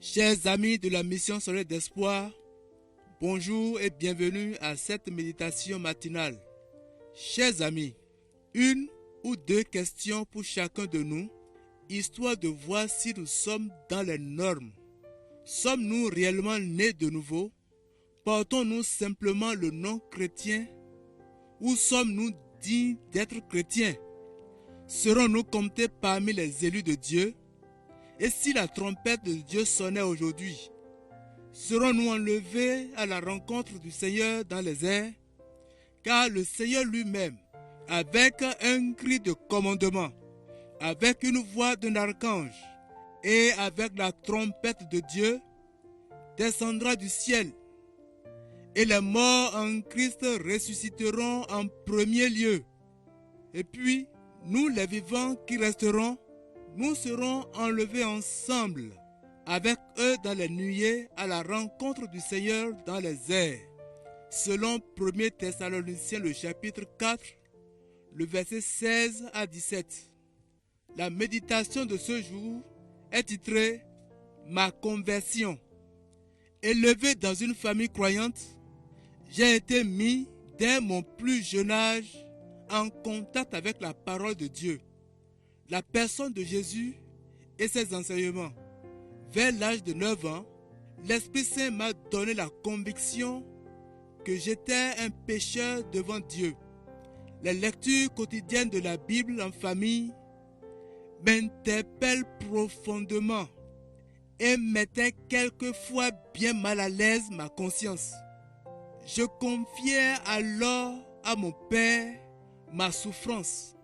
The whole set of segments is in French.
Chers amis de la mission Soleil d'Espoir, bonjour et bienvenue à cette méditation matinale. Chers amis, une ou deux questions pour chacun de nous, histoire de voir si nous sommes dans les normes. Sommes-nous réellement nés de nouveau? Portons-nous simplement le nom chrétien? Ou sommes-nous dignes d'être chrétiens? Serons-nous comptés parmi les élus de Dieu? Et si la trompette de Dieu sonnait aujourd'hui, serons-nous enlevés à la rencontre du Seigneur dans les airs? Car le Seigneur lui-même, avec un cri de commandement, avec une voix d'un archange et avec la trompette de Dieu, descendra du ciel. Et les morts en Christ ressusciteront en premier lieu. Et puis, nous les vivants qui resterons, nous serons enlevés ensemble avec eux dans les nuées à la rencontre du Seigneur dans les airs. Selon 1 Thessaloniciens le chapitre 4, le verset 16 à 17. La méditation de ce jour est titrée « Ma conversion ». Élevé dans une famille croyante, j'ai été mis dès mon plus jeune âge en contact avec la parole de Dieu, la personne de Jésus et ses enseignements. Vers l'âge de 9 ans, l'Esprit Saint m'a donné la conviction que j'étais un pécheur devant Dieu. Les lectures quotidiennes de la Bible en famille m'interpellent profondément et mettaient quelquefois bien mal à l'aise ma conscience. Je confiais alors à mon Père ma souffrance,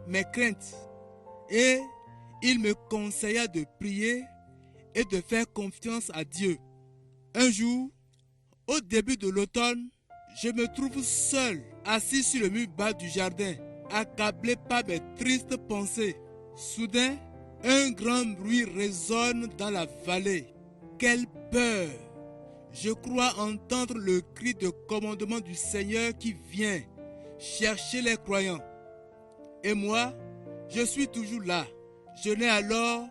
mes craintes, et il me conseilla de prier et de faire confiance à Dieu. Un jour, au début de l'automne, je me trouve seul, assis sur le mur bas du jardin, accablé par mes tristes pensées. Soudain, un grand bruit résonne dans la vallée. Quelle peur! Je crois entendre le cri de commandement du Seigneur qui vient chercher les croyants. Et moi, je suis toujours là. Je n'ai alors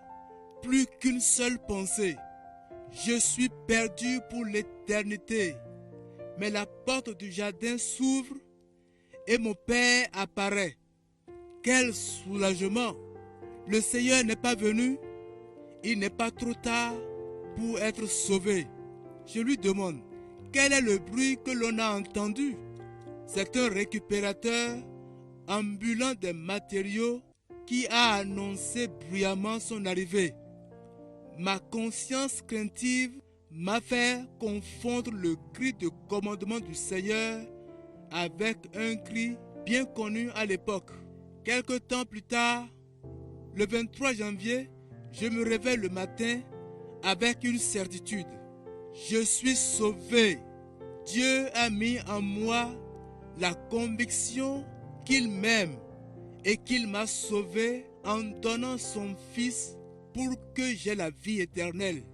plus qu'une seule pensée. Je suis perdu pour l'éternité. Mais la porte du jardin s'ouvre et mon Père apparaît. Quel soulagement! Le Seigneur n'est pas venu. Il n'est pas trop tard pour être sauvé. Je lui demande, quel est le bruit que l'on a entendu? C'est un récupérateur ambulant des matériaux qui a annoncé bruyamment son arrivée. Ma conscience craintive m'a fait confondre le cri de commandement du Seigneur avec un cri bien connu à l'époque. Quelque temps plus tard, le 23 janvier, je me réveille le matin avec une certitude. Je suis sauvé. Dieu a mis en moi la conviction qu'il m'aime et qu'il m'a sauvé en donnant son Fils pour que j'aie la vie éternelle.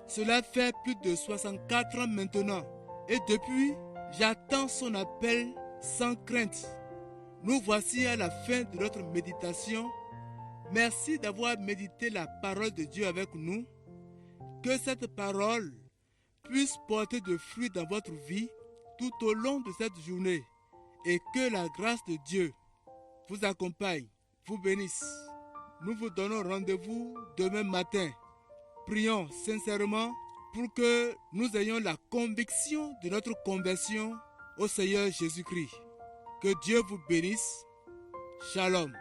Cela fait plus de 64 ans maintenant et depuis, j'attends son appel sans crainte. Nous voici à la fin de notre méditation. Merci d'avoir médité la parole de Dieu avec nous. Que cette parole puisse porter de fruits dans votre vie tout au long de cette journée et que la grâce de Dieu vous accompagne, vous bénisse. Nous vous donnons rendez-vous demain matin. Prions sincèrement pour que nous ayons la conviction de notre conversion au Seigneur Jésus-Christ. Que Dieu vous bénisse. Shalom.